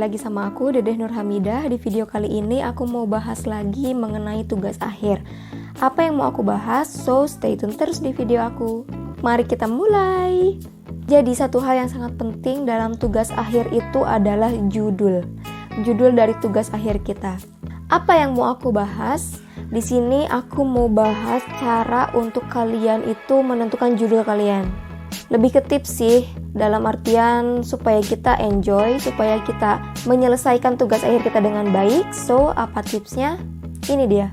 lagi sama aku, Dedeh Nur Hamidah. Di video kali ini aku mau bahas lagi mengenai tugas akhir. Apa yang mau aku bahas? So, stay tune terus di video aku. Mari kita mulai. Jadi satu hal yang sangat penting dalam tugas akhir itu adalah judul. Judul dari tugas akhir kita. Apa yang mau aku bahas? Di sini aku mau bahas cara untuk kalian itu menentukan judul kalian. Lebih ke tips sih, dalam artian supaya kita enjoy, supaya kita menyelesaikan tugas akhir kita dengan baik. So, apa tipsnya? Ini dia.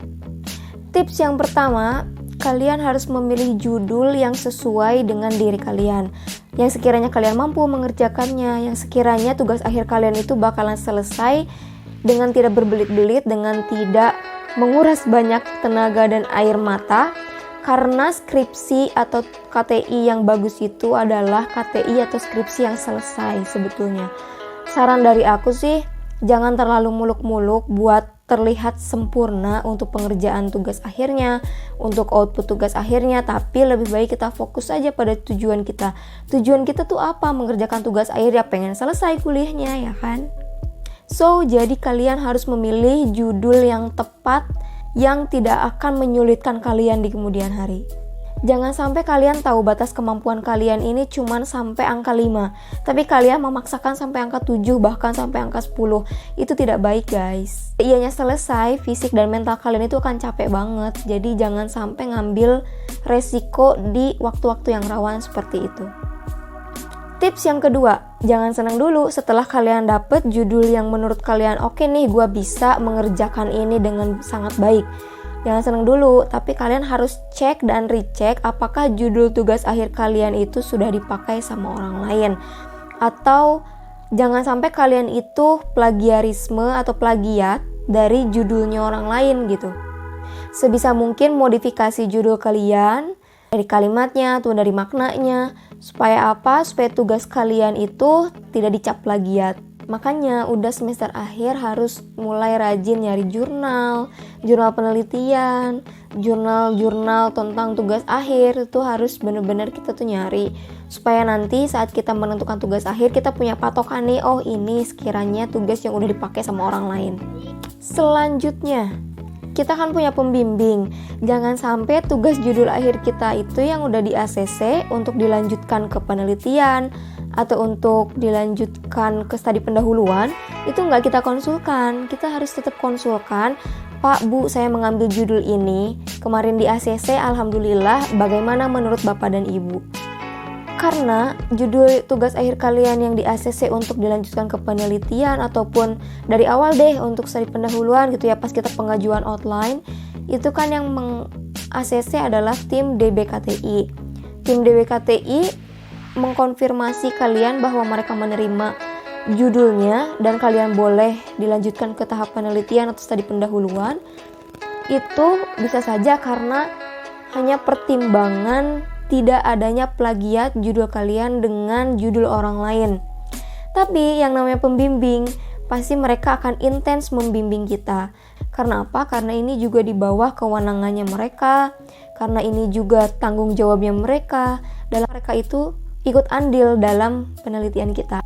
Tips yang pertama, kalian harus memilih judul yang sesuai dengan diri kalian. Yang sekiranya kalian mampu mengerjakannya, yang sekiranya tugas akhir kalian itu bakalan selesai dengan tidak berbelit-belit, dengan tidak menguras banyak tenaga dan air mata. Karena skripsi atau KTI yang bagus itu adalah KTI atau skripsi yang selesai sebetulnya. Saran dari aku sih, jangan terlalu muluk-muluk buat terlihat sempurna untuk pengerjaan tugas akhirnya, untuk output tugas akhirnya, tapi lebih baik kita fokus aja pada tujuan kita. Tujuan kita tuh apa? Mengerjakan tugas akhir ya, pengen selesai kuliahnya, ya kan? So, jadi kalian harus memilih judul yang tepat, yang tidak akan menyulitkan kalian di kemudian hari. Jangan sampai kalian tahu batas kemampuan kalian ini cuman sampai angka 5, tapi kalian memaksakan sampai angka 7, bahkan sampai angka 10. Itu tidak baik, guys. Ianya selesai, fisik dan mental kalian itu akan capek banget. Jadi jangan sampai ngambil resiko di waktu-waktu yang rawan seperti itu. Tips yang kedua, jangan senang dulu setelah kalian dapet judul yang menurut kalian oke nih, gue bisa mengerjakan ini dengan sangat baik. Jangan senang dulu, tapi kalian harus cek dan recheck apakah judul tugas akhir kalian itu sudah dipakai sama orang lain. Atau jangan sampai kalian itu plagiarisme atau plagiat dari judulnya orang lain gitu. Sebisa mungkin modifikasi judul kalian, dari kalimatnya atau dari maknanya. Supaya apa? Supaya tugas kalian itu tidak dicap plagiat. Makanya udah semester akhir harus mulai rajin nyari jurnal penelitian, jurnal tentang tugas akhir. Itu harus bener-bener kita tuh nyari. Supaya nanti saat kita menentukan tugas akhir kita punya patokan nih, oh ini sekiranya tugas yang udah dipakai sama orang lain. Selanjutnya, kita kan punya pembimbing. Jangan sampai tugas judul akhir kita itu yang udah di ACC untuk dilanjutkan ke penelitian atau untuk dilanjutkan ke studi pendahuluan itu nggak kita konsulkan. Kita harus tetap konsulkan, Pak, Bu, saya mengambil judul ini kemarin di ACC, alhamdulillah, bagaimana menurut Bapak dan Ibu? Karena judul tugas akhir kalian yang di ACC untuk dilanjutkan ke penelitian ataupun dari awal deh untuk studi pendahuluan gitu ya, pas kita pengajuan outline, itu kan yang meng-ACC adalah tim DBKTI. Tim DBKTI mengkonfirmasi kalian bahwa mereka menerima judulnya dan kalian boleh dilanjutkan ke tahap penelitian atau studi pendahuluan. Itu bisa saja karena hanya pertimbangan tidak adanya plagiat judul kalian dengan judul orang lain. Tapi yang namanya pembimbing, pasti mereka akan intens membimbing kita. Karena apa? Karena ini juga di bawah kewenangannya mereka, karena ini juga tanggung jawabnya mereka, dan mereka itu ikut andil dalam penelitian kita.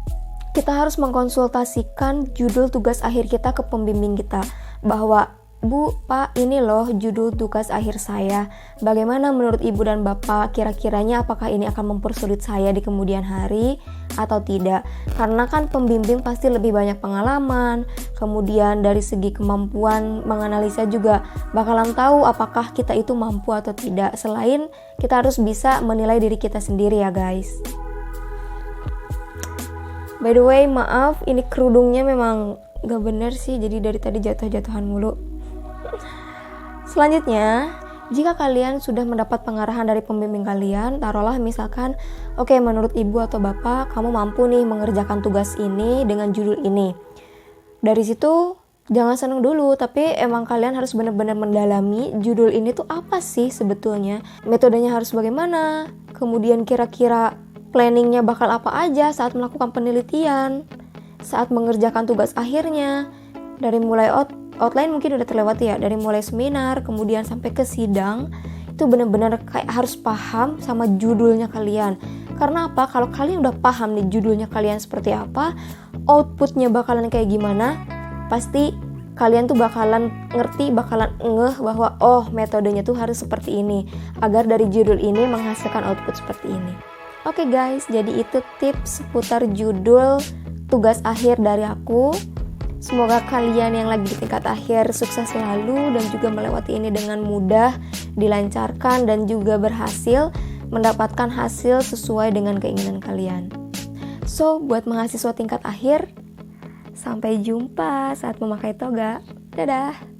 Kita harus mengkonsultasikan judul tugas akhir kita ke pembimbing kita, bahwa Bu, Pak, ini loh judul tugas akhir saya. Bagaimana menurut Ibu dan Bapak? Kira-kiranya apakah ini akan mempersulit saya di kemudian hari atau tidak? Karena kan pembimbing pasti lebih banyak pengalaman. Kemudian dari segi kemampuan menganalisa juga bakalan tahu apakah kita itu mampu atau tidak. Selain kita harus bisa menilai diri kita sendiri ya guys. By the way, maaf, ini kerudungnya memang gak bener sih. Jadi dari tadi jatuh-jatuhan mulu. Selanjutnya, jika kalian sudah mendapat pengarahan dari pembimbing kalian, taruhlah misalkan, oke, menurut Ibu atau Bapak, kamu mampu nih mengerjakan tugas ini dengan judul ini. Dari situ, jangan seneng dulu, tapi emang kalian harus benar-benar mendalami judul ini tuh apa sih sebetulnya, metodenya harus bagaimana, kemudian kira-kira planningnya bakal apa aja saat melakukan penelitian, saat mengerjakan tugas akhirnya, dari mulai outline mungkin udah terlewati ya, dari mulai seminar kemudian sampai ke sidang, itu benar-benar kayak harus paham sama judulnya kalian. Karena apa? Kalau kalian udah paham nih judulnya kalian seperti apa, outputnya bakalan kayak gimana, pasti kalian tuh bakalan ngerti, bakalan ngeh bahwa oh metodenya tuh harus seperti ini, agar dari judul ini menghasilkan output seperti ini. Oke guys, jadi itu tips seputar judul tugas akhir dari aku. Semoga kalian yang lagi di tingkat akhir sukses selalu dan juga melewati ini dengan mudah, dilancarkan dan juga berhasil mendapatkan hasil sesuai dengan keinginan kalian. So, buat mahasiswa tingkat akhir, sampai jumpa saat memakai toga. Dadah!